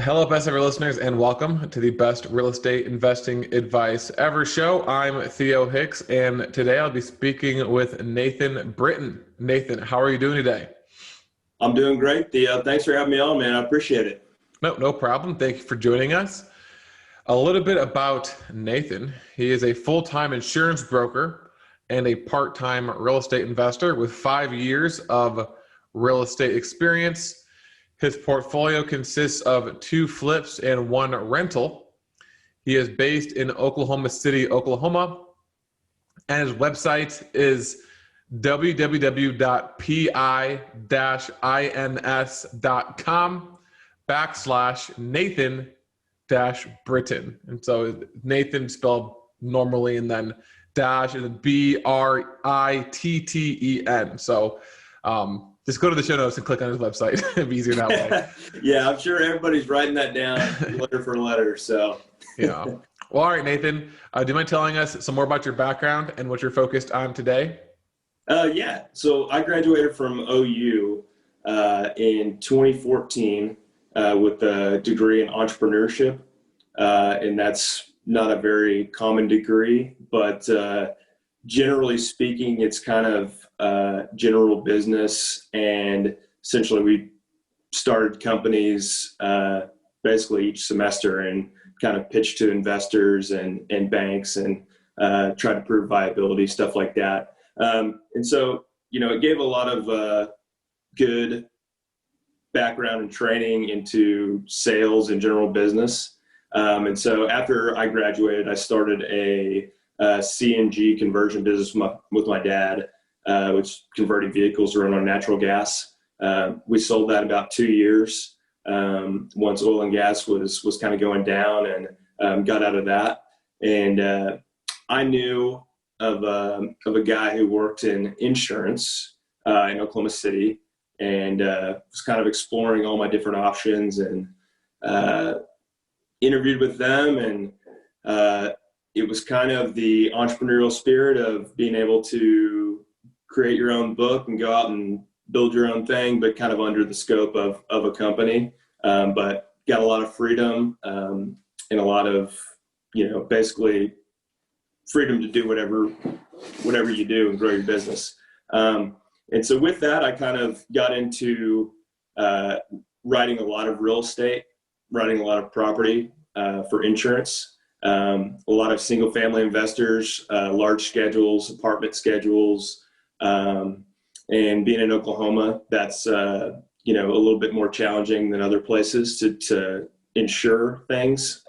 Hello, best ever listeners, and welcome to the best real estate investing advice ever show. I'm Theo Hicks, and today I'll be speaking with Nathan Britton. Nathan, how are you doing today? I'm doing great, Theo. Thanks for having me on, man. I appreciate it. No problem. Thank you for joining us. A little bit about Nathan. He is a full-time insurance broker and a part-time real estate investor with 5 years of real estate experience. His portfolio consists of 2 flips and 1 rental. He is based in Oklahoma City, Oklahoma, and his website is www.pi-ins.com/Nathan-Britton. And so Nathan spelled normally and then dash and Britten. So just go to the show notes and click on his website. It'd be easier that way. Yeah, I'm sure everybody's writing that down letter for letter. So yeah. Well, all right, Nathan. Do you mind telling us some more about your background and what you're focused on today? Yeah. So I graduated from OU in 2014 with a degree in entrepreneurship, and that's not a very common degree, but generally speaking, it's kind of general business, and essentially we started companies basically each semester and kind of pitched to investors and banks and try to prove viability, stuff like that. And so, it gave a lot of good background and training into sales and general business. And so after I graduated, I started a CNG conversion business with my dad, which converting vehicles to run on natural gas. We sold that about 2 years once oil and gas was kind of going down, and got out of that. And I knew of a guy who worked in insurance in Oklahoma City, and was kind of exploring all my different options, and interviewed with them, and it was kind of the entrepreneurial spirit of being able to create your own book and go out and build your own thing, but kind of under the scope of a company. But got a lot of freedom, and a lot of, basically freedom to do whatever you do and grow your business. And so with that, I kind of got into writing a lot of real estate, writing a lot of property for insurance. A lot of single family investors, large schedules, apartment schedules, and being in Oklahoma, that's, a little bit more challenging than other places to insure things.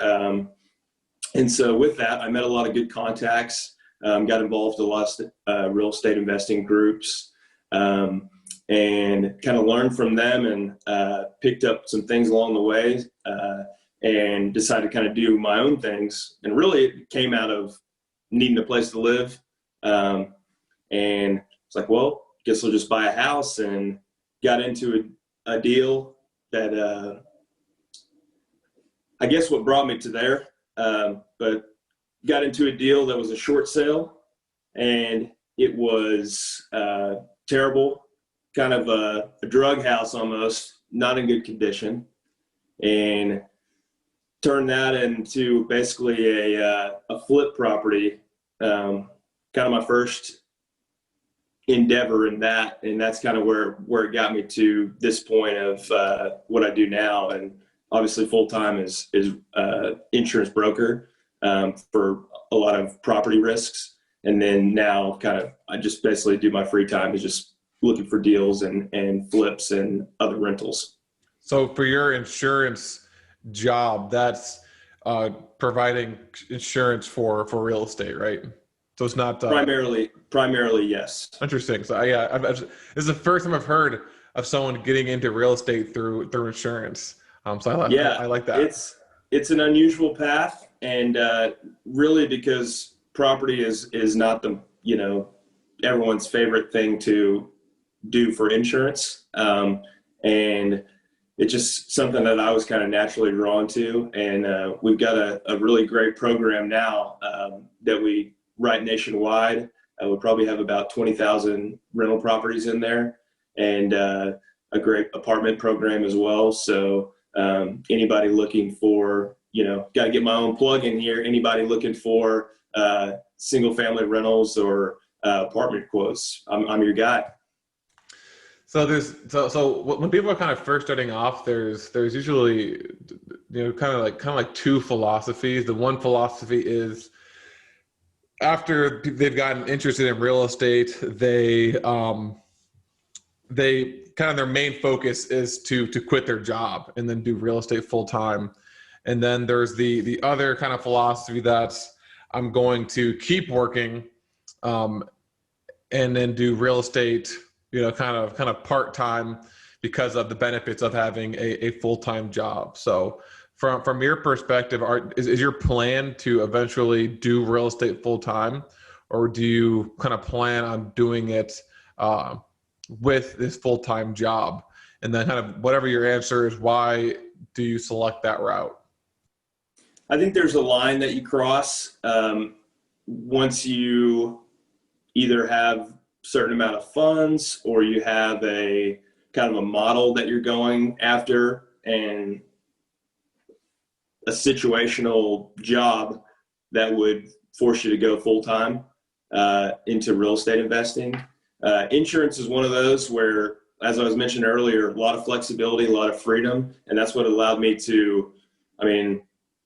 And so with that, I met a lot of good contacts, got involved in a lot of real estate investing groups, and kind of learned from them, and picked up some things along the way, and decided to kind of do my own things. And really it came out of needing a place to live. And it's like, well, guess I'll just buy a house, and got into a deal that, I guess what brought me to there, but got into a deal that was a short sale, and it was terrible, kind of a drug house almost, not in good condition, and turned that into basically a flip property, kind of my first endeavor in that, and that's kind of where it got me to this point of what I do now. And obviously full-time is insurance broker for a lot of property risks, and then now I just basically do my free time is just looking for deals and flips and other rentals. So for your insurance job, that's providing insurance for real estate, right? So it's not primarily yes. Interesting. So this is the first time I've heard of someone getting into real estate through insurance. So I like that. It's an unusual path, and really because property is not the everyone's favorite thing to do for insurance, and it's just something that I was kind of naturally drawn to. And we've got a really great program now that we write nationwide. We probably have about 20,000 rental properties in there, and a great apartment program as well. So Anybody looking for, got to get my own plug in here. Anybody looking for single family rentals or apartment quotes, I'm your guy. So when people are kind of first starting off, there's usually, kind of like two philosophies. The one philosophy is after they've gotten interested in real estate, they kind of their main focus is to quit their job and then do real estate full time. And then there's the other kind of philosophy that's I'm going to keep working and then do real estate, kind of part-time because of the benefits of having a full-time job. So from your perspective, is your plan to eventually do real estate full-time, or do you kind of plan on doing it with this full-time job? And then kind of whatever your answer is, why do you select that route? I think there's a line that you cross once you either have a certain amount of funds or you have a kind of a model that you're going after and a situational job that would force you to go full-time into real estate investing. Insurance is one of those where, as I was mentioning earlier, a lot of flexibility, a lot of freedom, and that's what allowed me to,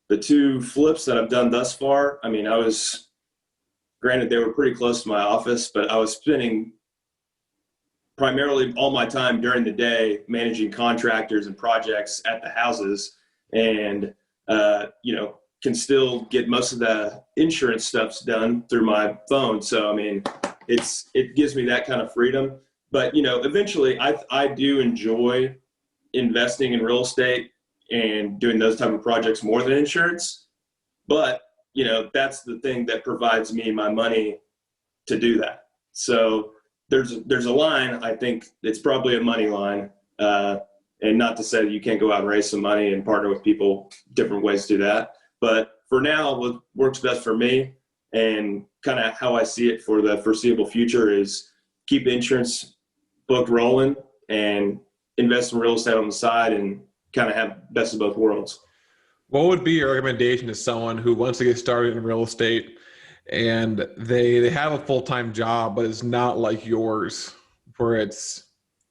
the two flips that I've done thus far, granted they were pretty close to my office, but I was spending primarily all my time during the day managing contractors and projects at the houses, and can still get most of the insurance stuffs done through my phone. So it gives me that kind of freedom. But eventually I do enjoy investing in real estate and doing those type of projects more than insurance. But that's the thing that provides me my money to do that. So there's a line. I think it's probably a money line, and not to say that you can't go out and raise some money and partner with people, different ways to do that. But for now, what works best for me and kind of how I see it for the foreseeable future is keep the insurance book rolling and invest in real estate on the side and kind of have best of both worlds. What would be your recommendation to someone who wants to get started in real estate and they have a full-time job, but it's not like yours where it's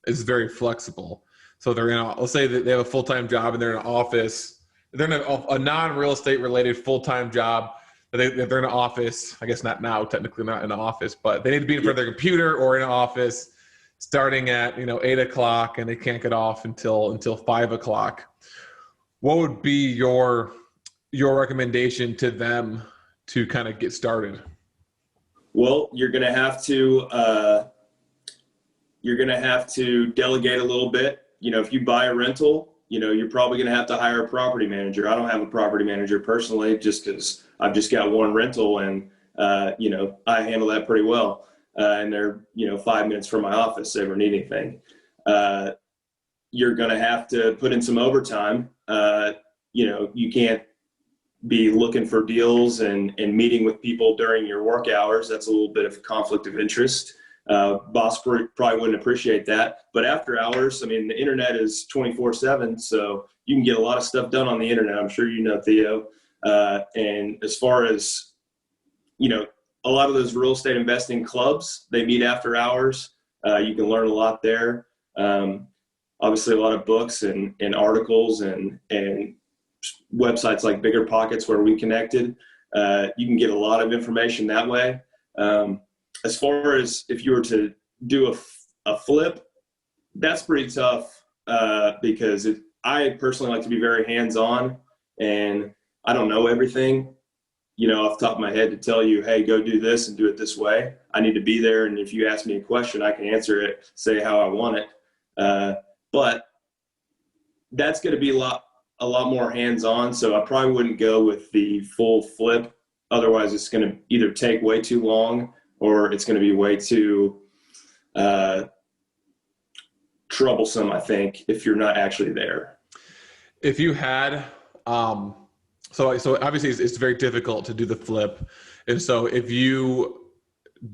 very flexible? So let's say that they have a full-time job and they're in an office, they're in a non-real estate related full-time job. They're in an office, I guess not now, technically not in an office, but they need to be in front of their computer or in an office starting at 8 o'clock and they can't get off until 5 o'clock. What would be your recommendation to them to kind of get started? Well, you're going to have to delegate a little bit. If you buy a rental, you're probably going to have to hire a property manager. I don't have a property manager personally, just because I've just got one rental and I handle that pretty well. And they're 5 minutes from my office if I ever need anything. You're going to have to put in some overtime. You can't be looking for deals and meeting with people during your work hours. That's a little bit of a conflict of interest. Boss probably wouldn't appreciate that. But after hours, the internet is 24/7, so you can get a lot of stuff done on the internet. I'm sure Theo. And as far as, a lot of those real estate investing clubs, they meet after hours. You can learn a lot there. Obviously, a lot of books and articles and websites like Bigger Pockets where we connected. You can get a lot of information that way. As far as if you were to do a flip, that's pretty tough because I personally like to be very hands-on, and I don't know everything, off the top of my head to tell you, hey, go do this and do it this way. I need to be there, and if you ask me a question, I can answer it, say how I want it. But that's going to be a lot more hands-on, so I probably wouldn't go with the full flip. Otherwise, it's going to either take way too long or it's going to be way too troublesome, I think, if you're not actually there. If you had, so obviously it's very difficult to do the flip. And so if you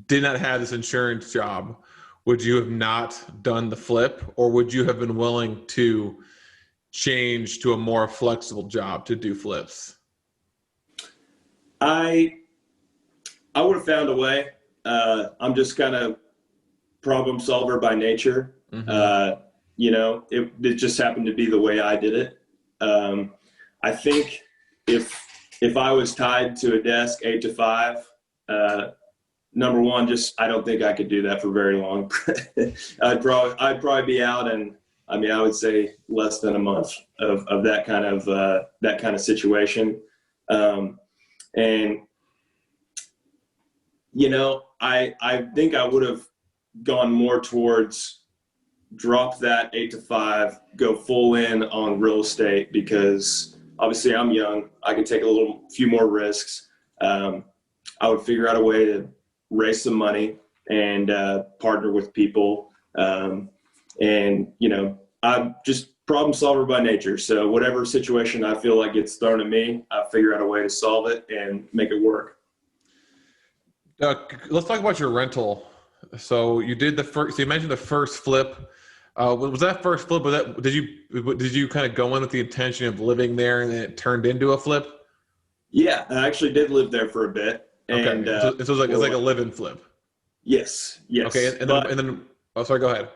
did not have this insurance job, would you have not done the flip, or would you have been willing to change to a more flexible job to do flips? I would have found a way. I'm just kind of problem solver by nature. Mm-hmm. It just happened to be the way I did it. I think if I was tied to a desk 8 to 5, number one, just I don't think I could do that for very long. I'd probably be out, and I mean I would say less than a month of that kind of situation. And I think I would have gone more towards drop that 8 to 5, go full in on real estate, because obviously I'm young. I can take few more risks. I would figure out a way to raise some money and partner with people. I'm just problem solver by nature. So whatever situation I feel like gets thrown at me, I figure out a way to solve it and make it work. Let's talk about your rental. So you did the first. So you mentioned the first flip. Was that first flip? Did you kind of go in with the intention of living there, and then it turned into a flip? Yeah, I actually did live there for a bit. Okay, And so it's like a live-in flip. Yes. Okay, and then oh, sorry, go ahead.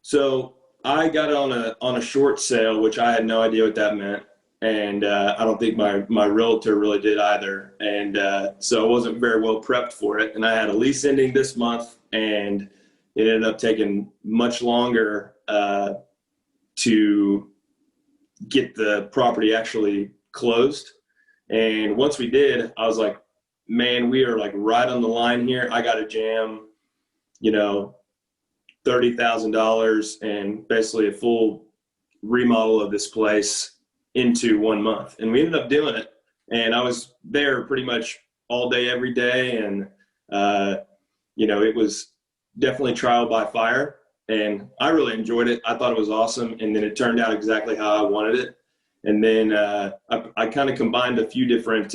So I got on a short sale, which I had no idea what that meant, and I don't think my realtor really did either. And so I wasn't very well prepped for it. And I had a lease ending this month, and it ended up taking much longer to get the property actually closed. And once we did, I was like, man, we are like right on the line here. I got to jam, $30,000 and basically a full remodel of this place into 1 month. And we ended up doing it. And I was there pretty much all day, every day. And, it was definitely trial by fire. And I really enjoyed it. I thought it was awesome. And then it turned out exactly how I wanted it. And then I kind of combined a few different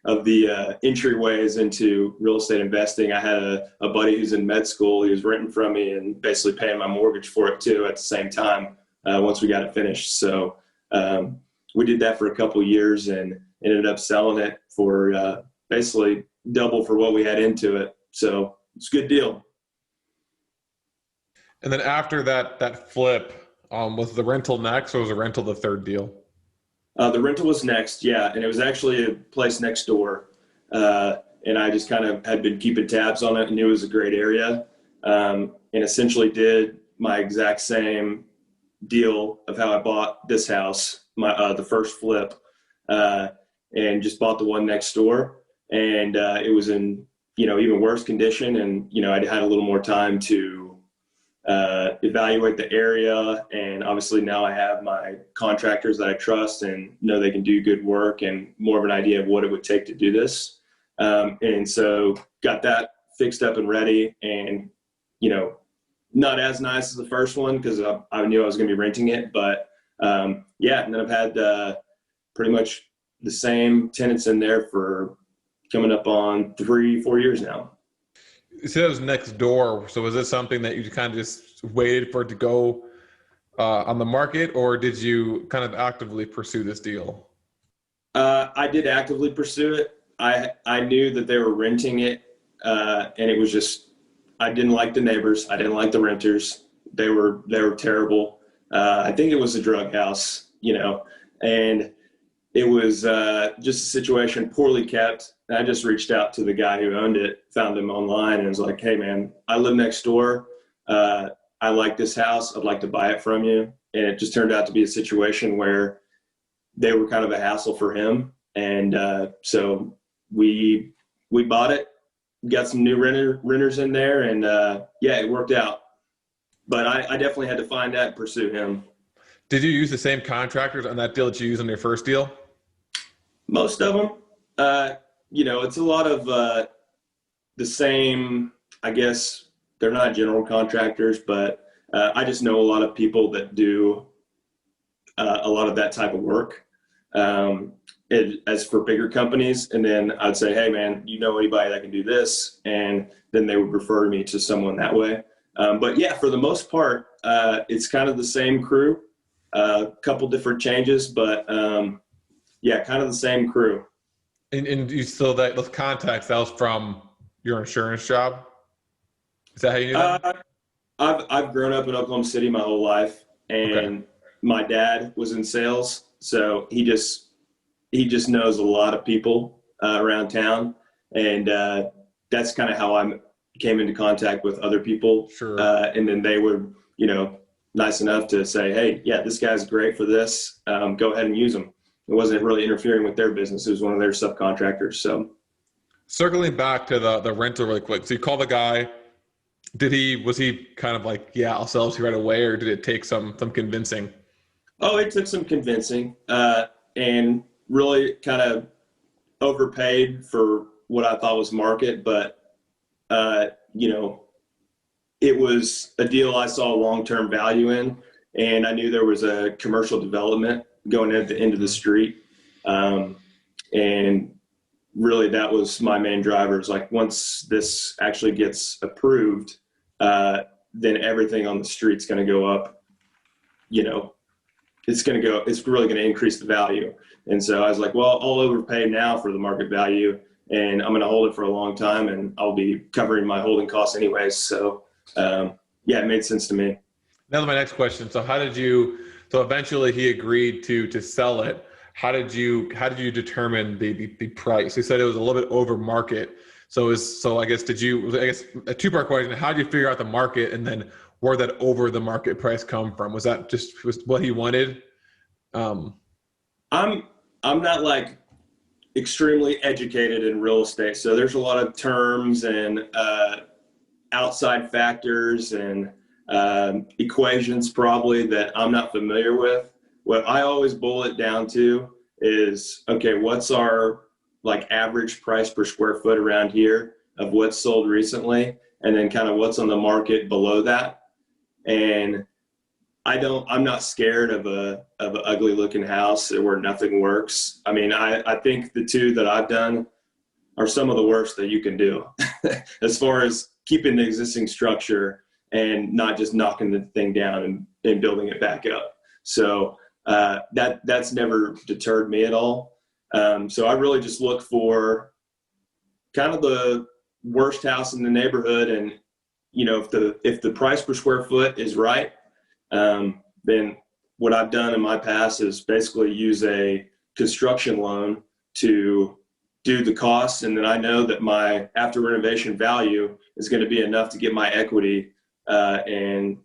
of the entryways into real estate investing. I had a buddy who's in med school. He was renting from me and basically paying my mortgage for it too at the same time once we got it finished. So we did that for a couple of years and ended up selling it for basically double for what we had into it. So it's a good deal. And then after that flip, was the rental next, or was the rental the third deal? The rental was next, yeah, and it was actually a place next door. And I just kind of had been keeping tabs on it and knew it was a great area, and essentially did my exact same deal of how I bought this house, the first flip, and just bought the one next door. And it was in, even worse condition. And, I had a little more time to evaluate the area. And obviously now I have my contractors that I trust and know they can do good work, and more of an idea of what it would take to do this. And so got that fixed up and ready, and, not as nice as the first one because I knew I was going to be renting it, but yeah. And then I've had pretty much the same tenants in there for coming up on 3-4 years now. You said it was next door. So was this something that you kind of just waited for it to go on the market, or did you kind of actively pursue this deal? I did actively pursue it. I knew that they were renting it, and it was just, I didn't like the neighbors. I didn't like the renters. They were terrible. I think it was a drug house, and it was just a situation, poorly kept. And I just reached out to the guy who owned it, found him online, and was like, hey man, I live next door. I like this house. I'd like to buy it from you. And it just turned out to be a situation where they were kind of a hassle for him. And so we bought it, got some new renters in there, and yeah, it worked out. But I definitely had to find that and pursue him. Did you use the same contractors on that deal that you used on your first deal? Most of them. It's a lot of the same, I guess. They're not general contractors, but I just know a lot of people that do a lot of that type of work as for bigger companies. And then I'd say, hey man, you know anybody that can do this? And then they would refer me to someone that way. But yeah, for the most part, it's kind of the same crew. A couple different changes, but yeah, kind of the same crew. And you still, that those contacts, that was from your insurance job? Is that how you knew them? I've grown up in Oklahoma City my whole life, Okay. and my dad was in sales, so he just knows a lot of people around town, and that's kind of how I came into contact with other people, Sure. and then they were, nice enough to say, hey, yeah, this guy's great for this. Go ahead and use him. It wasn't really interfering with their business. It was one of their subcontractors. So Circling back to the rental really quick. So you call the guy. Was he kind of like, yeah, I'll sell it to you right away, or did it take some convincing? oh, it took some convincing, and really kind of overpaid for what I thought was market, but uh, you know, it was a deal I saw long-term value in, and I knew there was a commercial development going at the end of the street, and really that was my main driver. Is like once this actually gets approved, then everything on the street's going to go up. You know, it's really going to increase the value. And so I was like, well, I'll overpay now for the market value, and I'm going to hold it for a long time, and I'll be covering my holding costs anyways. So, yeah, it made sense to me. Now my next question. So eventually he agreed to sell it. How did you determine the price? He said it was a little bit over market. So I guess a two-part question. How did you figure out the market, and then where that over the market price come from? Was that was what he wanted? Um, I'm I'm not like extremely educated in real estate, so there's a lot of terms and outside factors and equations probably that I'm not familiar with. What I always boil it down to is, okay, what's our like average price per square foot around here of what's sold recently, and then kind of what's on the market below that. And I'm not scared of an ugly looking house where nothing works. I mean, I think the two that I've done are some of the worst that you can do as far as keeping the existing structure and not just knocking the thing down and building it back up. So that's never deterred me at all. So I really just look for kind of the worst house in the neighborhood, and if the price per square foot is right, then what I've done in my past is basically use a construction loan to do the costs, and then I know that my after renovation value is going to be enough to get my equity, and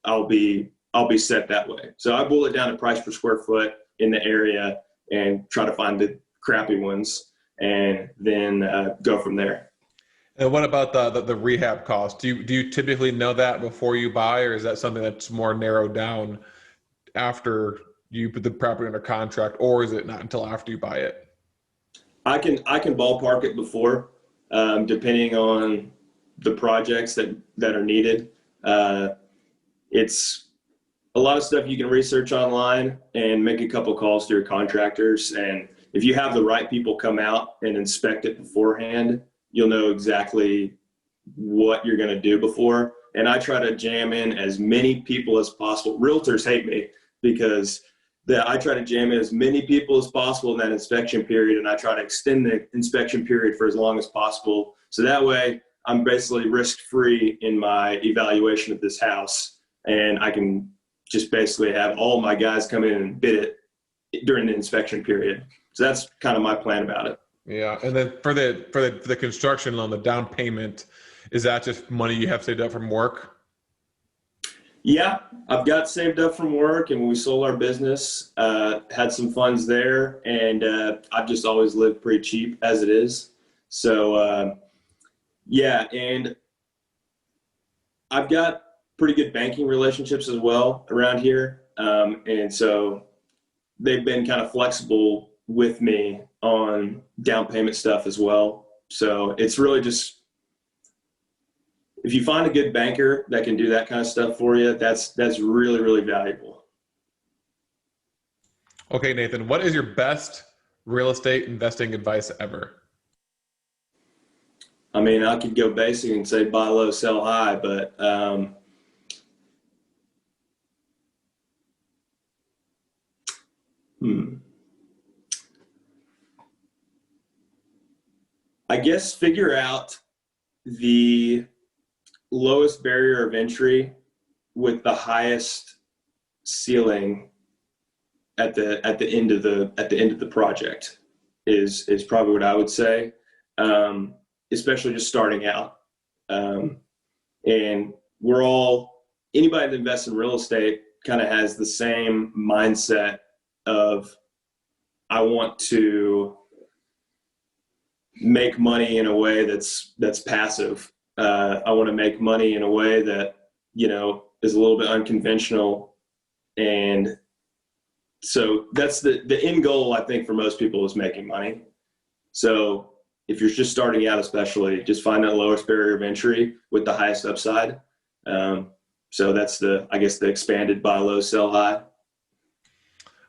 I'll be set that way. So I boil it down to price per square foot in the area and try to find the crappy ones, and then go from there. and what about the rehab cost? Do you typically know that before you buy, or is that something that's more narrowed down after you put the property under contract, or is it not until after you buy it? I can ballpark it before, depending on the projects that are needed. It's a lot of stuff you can research online and make a couple calls to your contractors. And if you have the right people come out and inspect it beforehand, you'll know exactly what you're going to do before. And I try to jam in as many people as possible. Realtors hate me because I try to jam in as many people as possible in that inspection period, and I try to extend the inspection period for as long as possible. So that way I'm basically risk-free in my evaluation of this house, and I can just basically have all my guys come in and bid it during the inspection period. So that's kind of my plan about it. Yeah, and then for the construction loan, the down payment, is that just money you have saved up from work? Yeah, I've got saved up from work, and when we sold our business, had some funds there, and I've just always lived pretty cheap as it is. So yeah, and I've got pretty good banking relationships as well around here, and so they've been kind of flexible with me on down payment stuff as well. So it's really just, if you find a good banker that can do that kind of stuff for you, that's really, really valuable. Okay, Nathan, what is your best real estate investing advice ever? I mean, I could go basic and say buy low, sell high, but Hmm. I guess figure out the lowest barrier of entry with the highest ceiling at the end of the project is probably what I would say, especially just starting out. And anybody that invests in real estate kind of has the same mindset of, I want to make money in a way that's passive. I want to make money in a way that, is a little bit unconventional. And so that's the end goal, I think, for most people, is making money. So if you're just starting out, especially, just find that lowest barrier of entry with the highest upside. So that's the expanded buy low, sell high.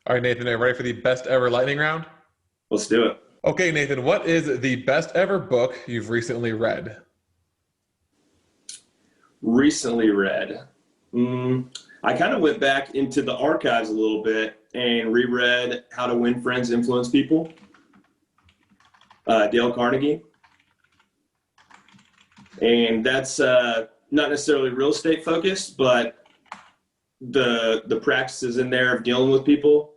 All right, Nathan, are you ready for the best ever lightning round? Let's do it. Okay, Nathan, what is the best ever book you've recently read? Recently read. I kind of went back into the archives a little bit and reread How to Win Friends, Influence People, Dale Carnegie. And that's not necessarily real estate focused, but the practices in there of dealing with people.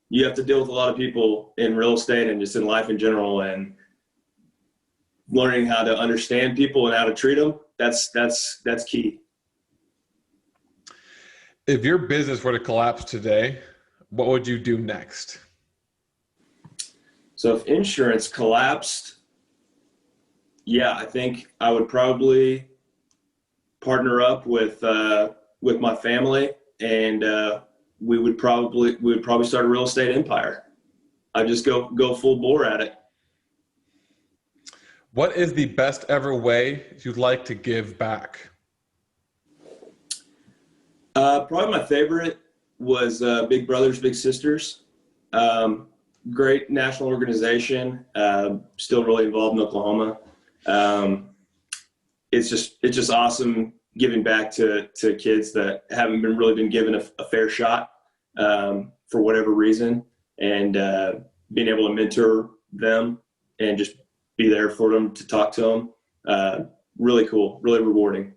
You have to deal with a lot of people in real estate and just in life in general, and learning how to understand people and how to treat them. That's key. If your business were to collapse today, what would you do next? So if insurance collapsed, I think I would probably partner up with my family, and we would probably start a real estate empire. I'd just go full bore at it. What is the best ever way you'd like to give back? Probably my favorite was Big Brothers Big Sisters. Great national organization. Still really involved in Oklahoma. It's just awesome giving back to kids that haven't been given a fair shot for whatever reason, and being able to mentor them and just be there for them, to talk to them. Really cool, really rewarding.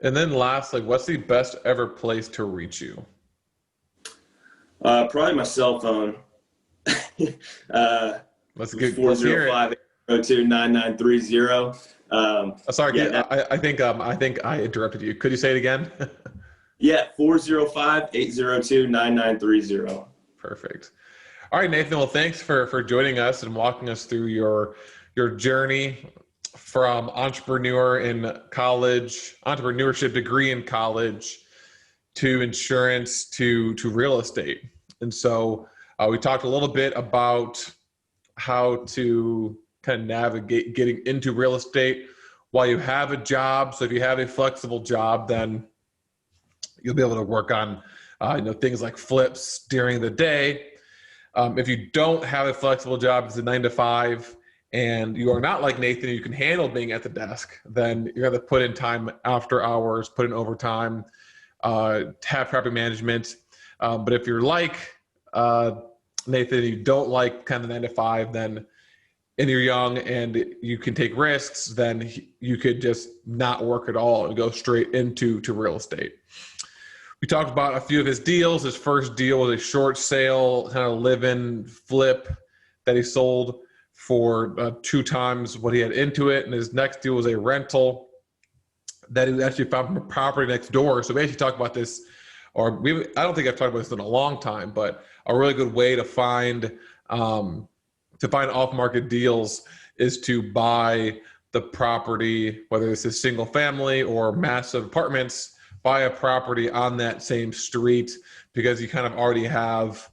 And then lastly, what's the best ever place to reach you? Probably my cell phone. Let's hear it. 405-802-9930. Sorry, I think I interrupted you. Could you say it again? Yeah, 405-802-9930. Perfect. All right, Nathan. Well, thanks for joining us and walking us through your journey from entrepreneur in college, entrepreneurship degree in college, to insurance, to real estate. And so we talked a little bit about how to kind of navigate getting into real estate while you have a job. So if you have a flexible job, then you'll be able to work on things like flips during the day. If you don't have a flexible job, it's a 9-to-5, and you are not like Nathan, you can handle being at the desk, then you're going to put in time after hours, put in overtime, have property management. But if you're like Nathan, you don't like kind of 9-to-5, then, and you're young and you can take risks, then you could just not work at all and go straight into real estate. We talked about a few of his deals. His first deal was a short sale, kind of live-in flip that he sold for 2 times what he had into it. And his next deal was a rental that he actually found from a property next door. So we actually talked about this, I don't think I've talked about this in a long time, but a really good way to find off-market deals is to buy the property, whether this is single family or massive apartments, buy a property on that same street, because you kind of already have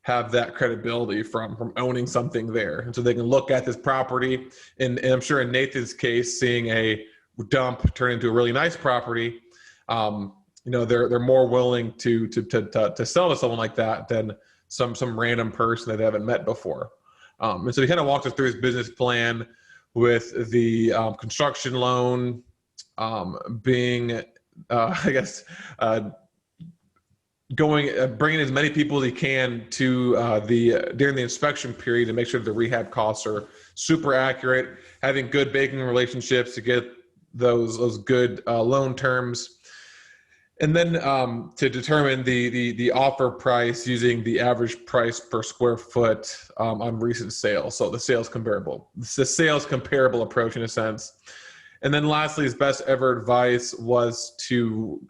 that credibility from owning something there. And so they can look at this property, and I'm sure in Nathan's case, seeing a dump turn into a really nice property, they're more willing to sell to someone like that than some random person that they haven't met before. And so he kind of walked us through his business plan with the construction loan being, bringing as many people as he can to during the inspection period to make sure the rehab costs are super accurate, having good banking relationships to get those good loan terms. And then to determine the offer price using the average price per square foot on recent sales. So the sales comparable approach in a sense. And then lastly, his best ever advice was to,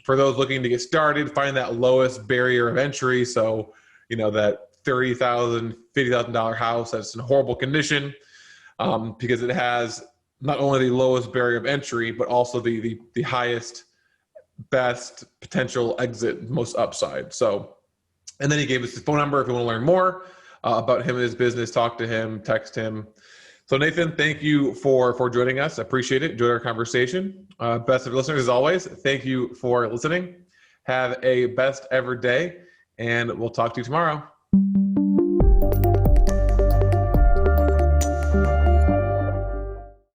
for those looking to get started, find that lowest barrier of entry. So, that $30,000, $50,000 house that's in horrible condition, because it has not only the lowest barrier of entry, but also the highest, best potential exit, most upside. So, and then he gave us his phone number if you want to learn more about him and his business. Talk to him, text him. So Nathan, thank you for joining us. I appreciate it. Enjoyed our conversation. Best of listeners, as always, thank you for listening. Have a best ever day, and we'll talk to you tomorrow.